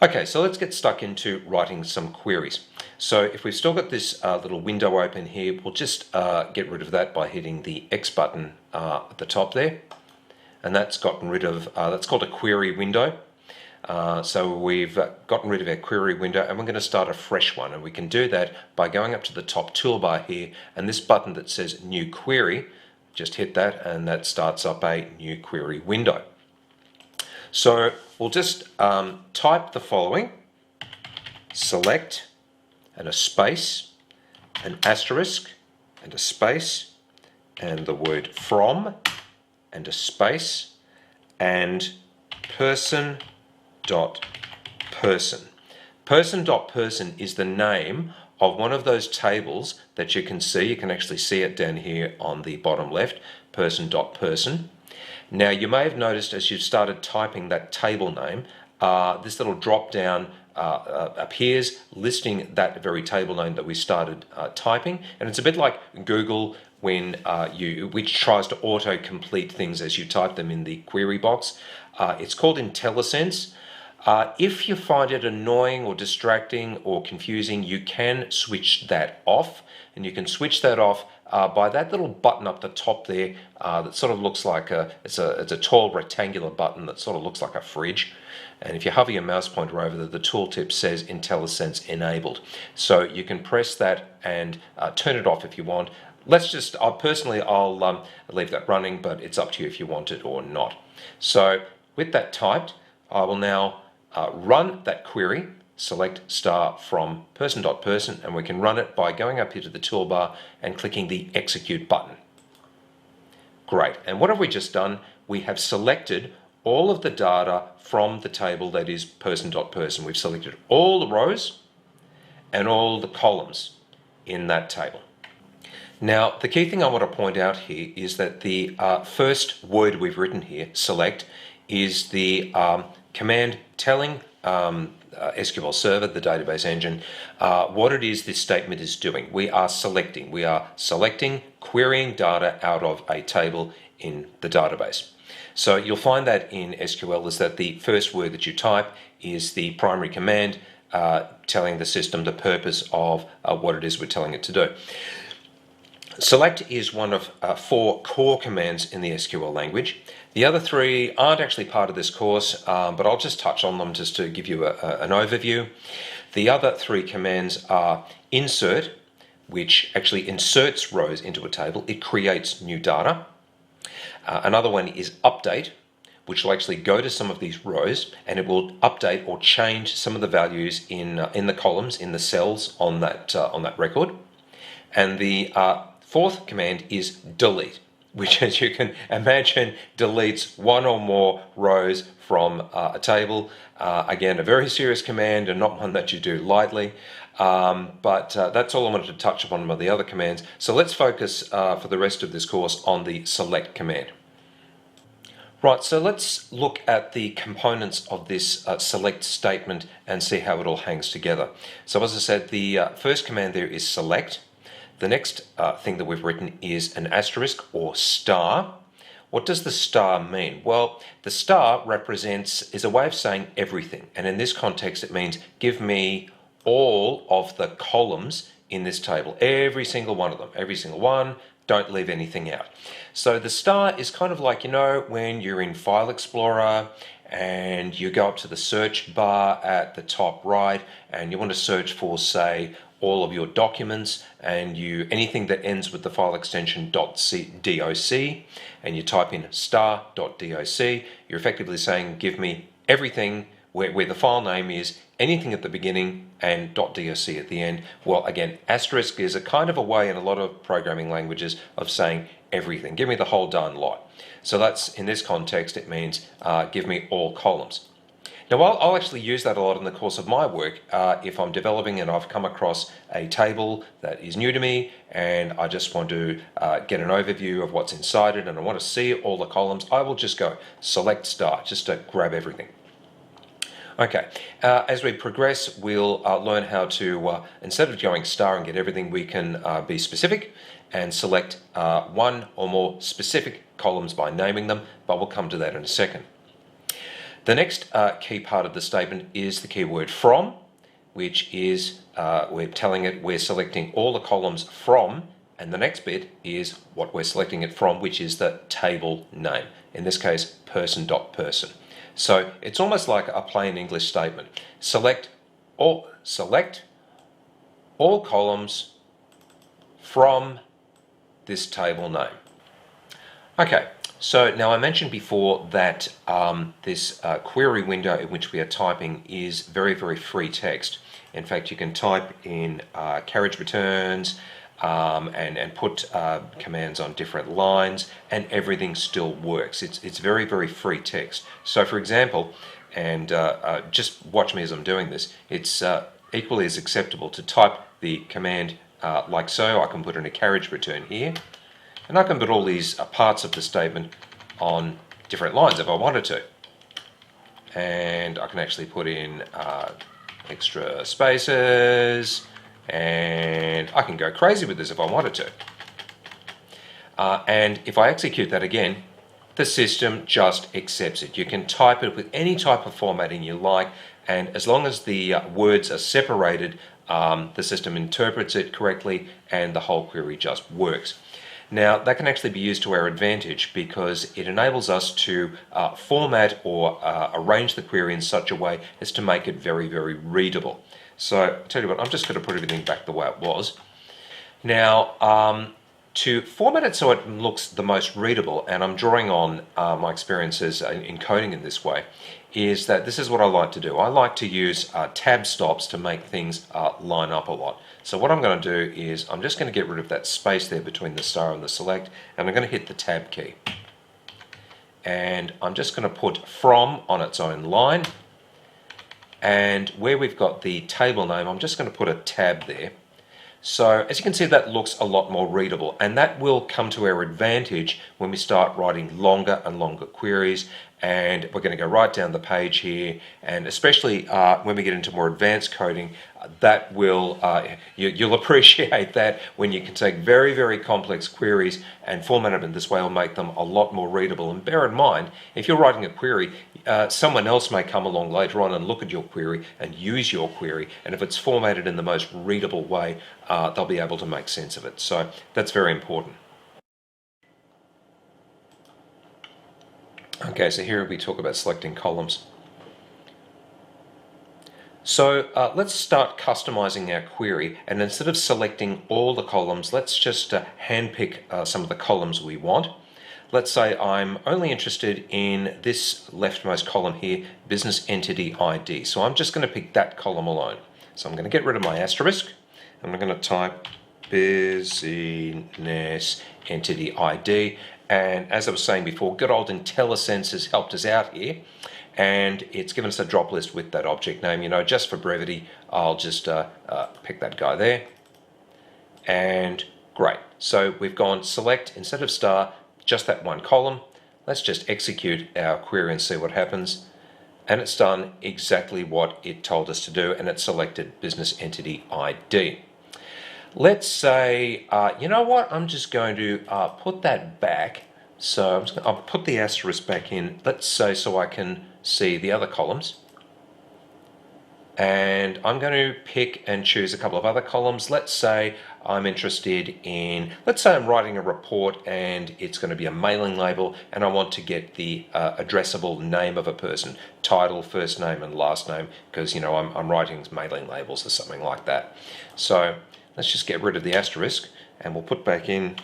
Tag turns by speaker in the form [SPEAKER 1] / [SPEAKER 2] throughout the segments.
[SPEAKER 1] Okay, so let's get stuck into writing some queries. So if we've still got this little window open here, we'll just get rid of that by hitting the X button at the top there. And that's gotten rid of, that's called a query window. So we've gotten rid of our query window and we're going to start a fresh one. And we can do that by going up to the top toolbar here and this button that says New Query, just hit that and that starts up a new query window. So we'll just type the following: select and a space, an asterisk and a space, and the word from and a space, and person dot person. Person dot person is the name of one of those tables that you can see. You can actually see it down here on the bottom left, person dot person. Now you may have noticed as you've started typing that table name, this little drop down appears listing that very table name that we started typing, and it's a bit like Google when which tries to auto-complete things as you type them in the query box. It's called IntelliSense. If you find it annoying or distracting or confusing, you can switch that off, and you can switch that off by that little button up the top there that sort of looks like it's a tall rectangular button that sort of looks like a fridge. And if you hover your mouse pointer over there, the tooltip says IntelliSense enabled. So you can press that and turn it off if you want. Let's just, I'll leave that running, but it's up to you if you want it or not. So with that typed, I will now run that query, select star from person.person, and we can run it by going up here to the toolbar and clicking the execute button. Great, and what have we just done? We have selected all of the data from the table that is person.person. We've selected all the rows and all the columns in that table. Now, the key thing I want to point out here is that the first word we've written here, select, is the command telling SQL Server, the database engine, what it is this statement is doing. We are selecting, querying data out of a table in the database. So you'll find that in SQL is that the first word that you type is the primary command telling the system the purpose of what it is we're telling it to do. Select is one of 4 core commands in the SQL language. The other 3 aren't actually part of this course, but I'll just touch on them just to give you an overview. The other 3 commands are insert, which actually inserts rows into a table. It creates new data. Another one is update, which will actually go to some of these rows and it will update or change some of the values in the columns, in the cells on that record. And the 4th command is delete, which, as you can imagine, deletes one or more rows from a table. Again, a very serious command and not one that you do lightly. But that's all I wanted to touch upon by the other commands. So let's focus for the rest of this course on the select command. Right, so let's look at the components of this select statement and see how it all hangs together. So as I said, the first command there is select. The next thing that we've written is an asterisk or star. What does the star mean? Well, the star is a way of saying everything. And in this context, it means give me all of the columns in this table, every single one of them, every single one, don't leave anything out. So the star is kind of like, you know, when you're in File Explorer and you go up to the search bar at the top right and you want to search for, say, all of your documents and anything that ends with the file extension .doc and you type in star.doc, you're effectively saying give me everything where the file name is, anything at the beginning and .doc at the end. Well, again, asterisk is a kind of a way in a lot of programming languages of saying everything. Give me the whole darn lot. So that's, in this context, it means give me all columns. Now, I'll actually use that a lot in the course of my work if I'm developing and I've come across a table that is new to me and I just want to get an overview of what's inside it and I want to see all the columns. I will just go select star just to grab everything. Okay, as we progress, we'll learn how to, instead of going star and get everything, we can be specific and select one or more specific columns by naming them, but we'll come to that in a second. The next key part of the statement is the keyword from, which is we're telling it we're selecting all the columns from, and the next bit is what we're selecting it from, which is the table name. In this case, person.person. So it's almost like a plain English statement. Select all columns from this table name. Okay, so now I mentioned before that this query window in which we are typing is very, very free text. In fact, you can type in carriage returns and put commands on different lines, and everything still works. It's very, very free text. So for example, and just watch me as I'm doing this, it's equally as acceptable to type the command like so. I can put in a carriage return here, and I can put all these parts of the statement on different lines if I wanted to. And I can actually put in extra spaces, and I can go crazy with this if I wanted to. And if I execute that again, the system just accepts it. You can type it with any type of formatting you like, and as long as the words are separated, the system interprets it correctly and the whole query just works. Now, that can actually be used to our advantage because it enables us to format or arrange the query in such a way as to make it very, very readable. So, I'll tell you what, I'm just going to put everything back the way it was. Now, to format it so it looks the most readable, and I'm drawing on my experiences in coding in this way, is that this is what I like to do. I like to use tab stops to make things line up a lot. So what I'm going to do is I'm just going to get rid of that space there between the star and the select, and I'm going to hit the tab key. And I'm just going to put from on its own line, and where we've got the table name, I'm just going to put a tab there. So as you can see, that looks a lot more readable, and that will come to our advantage when we start writing longer and longer queries. And we're going to go right down the page here, and especially when we get into more advanced coding, that will you'll appreciate that when you can take very, very complex queries and format them in this way will make them a lot more readable. And bear in mind, if you're writing a query, someone else may come along later on and look at your query and use your query, and if it's formatted in the most readable way, they'll be able to make sense of it. So that's very important. Okay, so here we talk about selecting columns. So let's start customizing our query, and instead of selecting all the columns, let's just handpick some of the columns we want. Let's say I'm only interested in this leftmost column here, business entity ID. So I'm just going to pick that column alone. So I'm going to get rid of my asterisk, and I'm going to type business entity ID. And as I was saying before, good old IntelliSense has helped us out here, and it's given us a drop list with that object name. You know, just for brevity, I'll just pick that guy there. And great. So we've gone select instead of star, just that one column. Let's just execute our query and see what happens. And it's done exactly what it told us to do, and it selected business entity ID. Let's say, you know what, I'm just going to put that back. So I'll put the asterisk back in, let's say, so I can see the other columns. And I'm going to pick and choose a couple of other columns. Let's say I'm interested in, let's say I'm writing a report and it's going to be a mailing label, and I want to get the addressable name of a person, title, first name and last name, because, you know, I'm writing mailing labels or something like that. So let's just get rid of the asterisk, and we'll put back in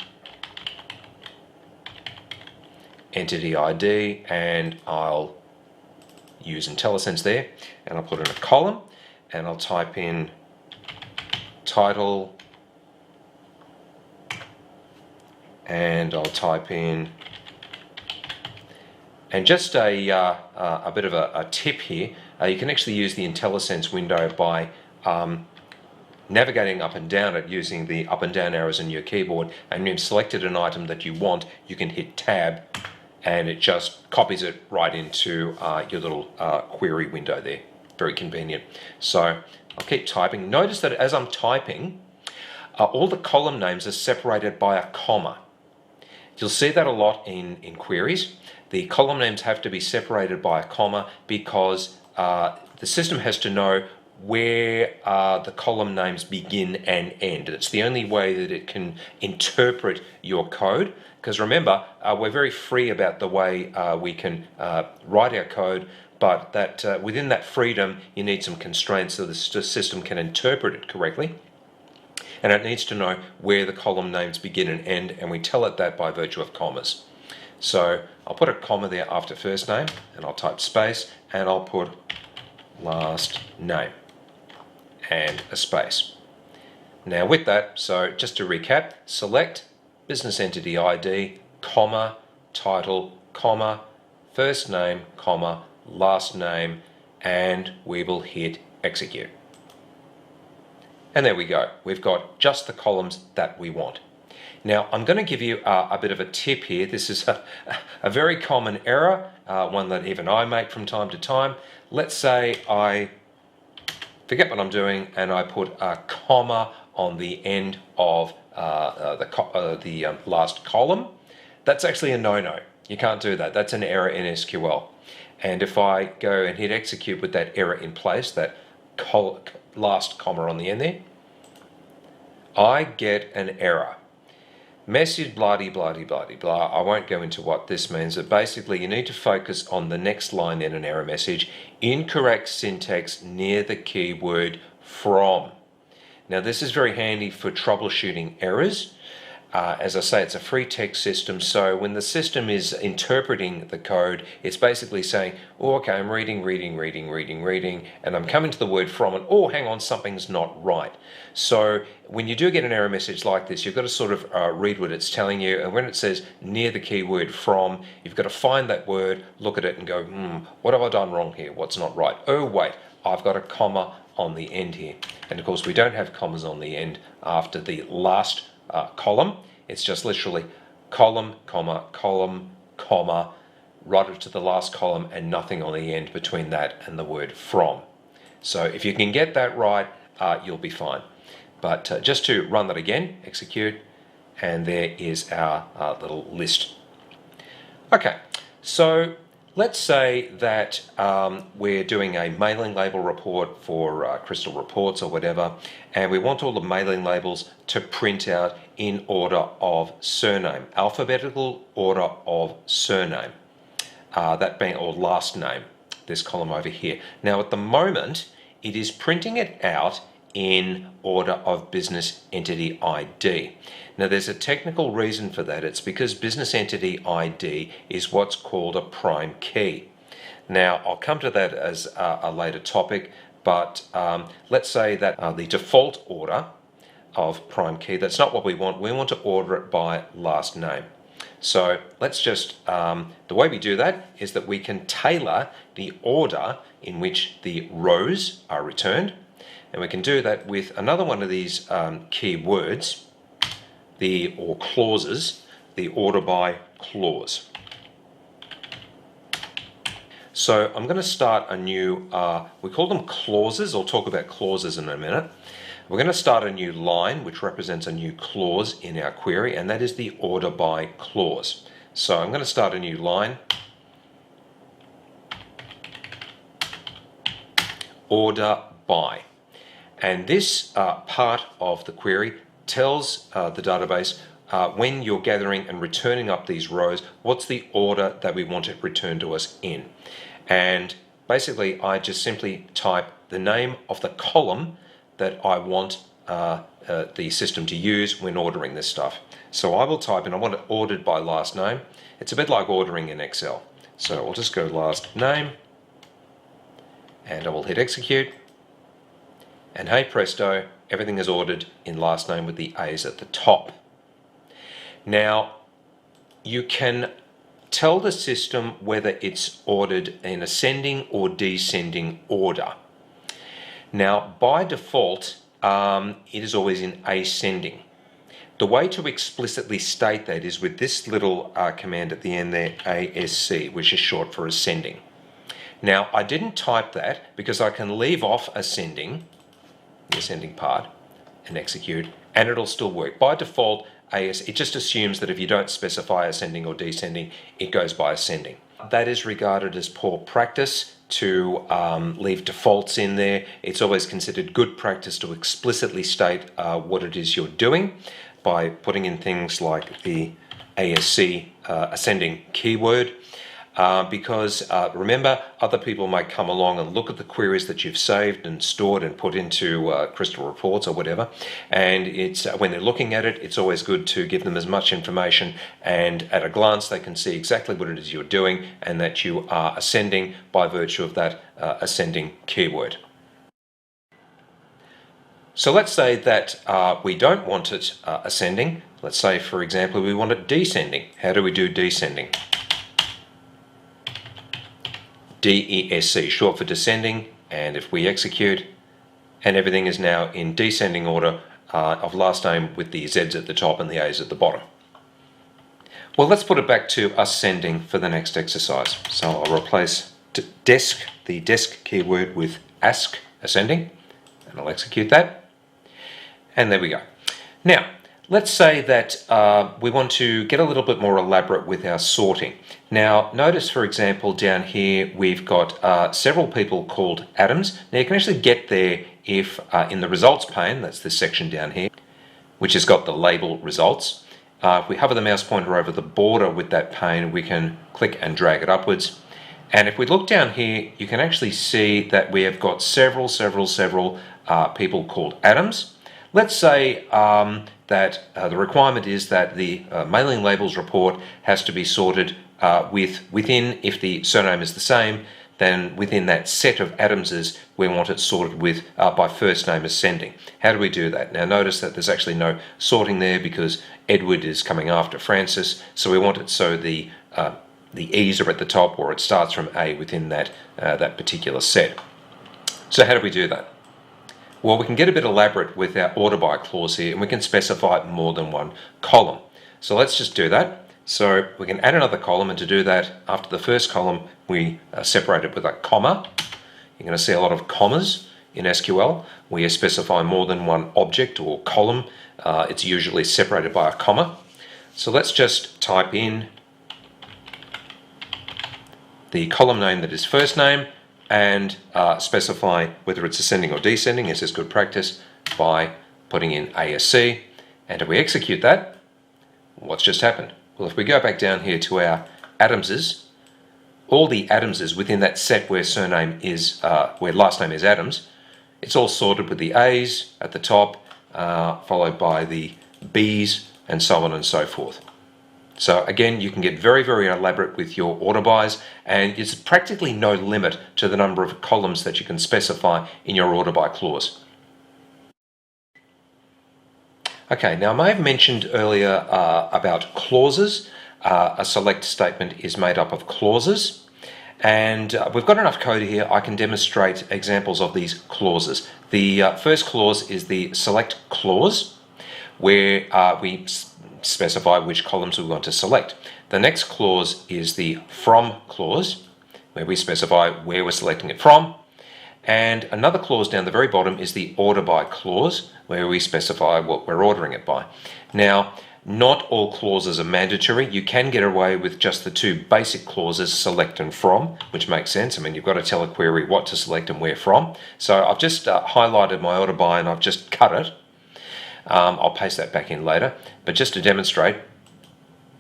[SPEAKER 1] entity ID, and I'll use IntelliSense there, and I'll put in a column, and I'll type in title, and I'll type in, and just a bit of a tip here, you can actually use the IntelliSense window by navigating up and down it using the up and down arrows on your keyboard, and when you've selected an item that you want, you can hit tab and it just copies it right into your little query window there. Very convenient. So I'll keep typing. Notice that as I'm typing, all the column names are separated by a comma. You'll see that a lot in queries. The column names have to be separated by a comma because the system has to know where the column names begin and end. It's the only way that it can interpret your code, because remember, we're very free about the way we can write our code, but that within that freedom you need some constraints so the system can interpret it correctly. And it needs to know where the column names begin and end, and we tell it that by virtue of commas. So I'll put a comma there after first name, and I'll type space, and I'll put last name and a space. Now with that, so just to recap, select business entity ID, comma, title, comma, first name, comma, last name, and we will hit execute. And there we go. We've got just the columns that we want. Now I'm going to give you a bit of a tip here. This is a very common error, one that even I make from time to time. Let's say I forget what I'm doing and I put a comma on the end of the last column. That's actually a no-no. You can't do that. That's an error in SQL. And if I go and hit execute with that error in place, that last comma on the end there, I get an error. Message bloody bloody bloody blah. I won't go into what this means, but basically you need to focus on the next line in an error message. Incorrect syntax near the keyword from. Now this is very handy for troubleshooting errors. As I say, it's a free text system, so when the system is interpreting the code, it's basically saying, oh, okay, I'm reading, and I'm coming to the word from, and oh, hang on, something's not right. So when you do get an error message like this, you've got to sort of read what it's telling you, and when it says near the keyword from, you've got to find that word, look at it and go, what have I done wrong here? What's not right? Oh, wait, I've got a comma on the end here. And of course, we don't have commas on the end after the last column. It's just literally column, comma, column, comma, right to the last column and nothing on the end between that and the word from. So if you can get that right, you'll be fine. But just to run that again, execute, and there is our little list. Okay, so let's say that we're doing a mailing label report for Crystal Reports or whatever, and we want all the mailing labels to print out in order of surname, alphabetical order of surname, that being, or last name, this column over here. Now at the moment, it is printing it out in order of business entity ID. Now there's a technical reason for that. It's because business entity ID is what's called a prime key. Now I'll come to that as a later topic, but let's say that the default order of prime key, that's not what we want. We want to order it by last name. So let's just, the way we do that is that we can tailor the order in which the rows are returned. And we can do that with another one of these keywords, or clauses, the order by clause. So I'm going to start a new, we call them clauses. I'll talk about clauses in a minute. We're going to start a new line which represents a new clause in our query, and that is the order by clause. So I'm going to start a new line. Order by. And this part of the query tells the database when you're gathering and returning up these rows, what's the order that we want it returned to us in. And basically I just simply type the name of the column that I want the system to use when ordering this stuff. So I will type in, I want it ordered by last name. It's a bit like ordering in Excel. So I'll just go last name, and I will hit execute. And hey presto, everything is ordered in last name with the A's at the top. Now, you can tell the system whether it's ordered in ascending or descending order. Now, by default, it is always in ascending. The way to explicitly state that is with this little command at the end there, ASC, which is short for ascending. Now, I didn't type that because I can leave off ascending, the ascending part, and execute, and it'll still work. By default, it just assumes that if you don't specify ascending or descending, it goes by ascending. That is regarded as poor practice to leave defaults in there. It's always considered good practice to explicitly state what it is you're doing by putting in things like the ASC ascending keyword. Because remember, other people might come along and look at the queries that you've saved and stored and put into Crystal Reports or whatever, and it's when they're looking at it, it's always good to give them as much information, and at a glance they can see exactly what it is you're doing and that you are ascending by virtue of that ascending keyword. So let's say that we don't want it ascending. Let's say, for example, we want it descending. How do we do descending? DESC, short for descending, and if we execute, and everything is now in descending order of last name with the Z's at the top and the A's at the bottom. Well, let's put it back to ascending for the next exercise. So I'll replace the desk keyword with ask ascending, and I'll execute that, and there we go. Now, let's say that we want to get a little bit more elaborate with our sorting. Now, notice, for example, down here we've got several people called Adams. Now, you can actually get there if in the results pane, that's this section down here, which has got the label results. If we hover the mouse pointer over the border with that pane, we can click and drag it upwards. And if we look down here, you can actually see that we have got several people called Adams. Let's say that the requirement is that the mailing labels report has to be sorted within, if the surname is the same, then within that set of Adamses, we want it sorted with by first name ascending. How do we do that? Now notice that there's actually no sorting there because Edward is coming after Francis, so we want it so the E's are at the top, or it starts from A within that particular set. So how do we do that? Well, we can get a bit elaborate with our order by clause here, and we can specify more than one column. So let's just do that. So we can add another column, and to do that, after the first column, we separate it with a comma. You're going to see a lot of commas in SQL. We specify more than one object or column. It's usually separated by a comma. So let's just type in the column name that is first name, and specify whether it's ascending or descending, as is good practice, by putting in ASC. And if we execute that, what's just happened? Well, if we go back down here to our Adamses, all the Adamses within that set where surname is, where last name is Adams, it's all sorted with the A's at the top, followed by the B's, and so on and so forth. So again, you can get very elaborate with your order bys, and there's practically no limit to the number of columns that you can specify in your order by clause. Okay, now I may have mentioned earlier about clauses. A select statement is made up of clauses, and we've got enough code here. I can demonstrate examples of these clauses. The first clause is the select clause, where we specify which columns we want to select. The next clause is the from clause, where we specify where we're selecting it from. And another clause down the very bottom is the order by clause, where we specify what we're ordering it by. Now, not all clauses are mandatory. You can get away with just the two basic clauses, select and from, which makes sense. I mean, you've got to tell a query what to select and where from. So I've just highlighted my order by, and I've just cut it. I'll paste that back in later, but just to demonstrate,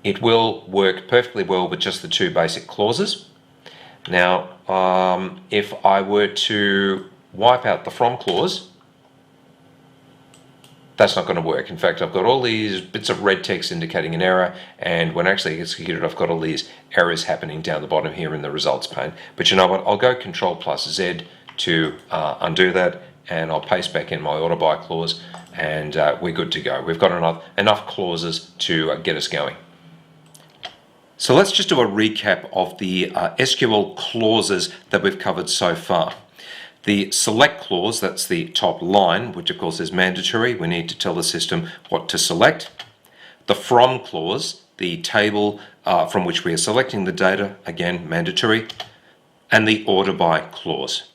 [SPEAKER 1] it will work perfectly well with just the two basic clauses. Now, if I were to wipe out the from clause, that's not going to work. In fact, I've got all these bits of red text indicating an error, and when actually executed, I've got all these errors happening down the bottom here in the results pane. But you know what? I'll go Control+Z to undo that, and I'll paste back in my order by clause, and we're good to go. We've got enough clauses to get us going. So let's just do a recap of the SQL clauses that we've covered so far. The select clause, that's the top line, which of course is mandatory. We need to tell the system what to select. The from clause, the table from which we are selecting the data, again mandatory. And the order by clause.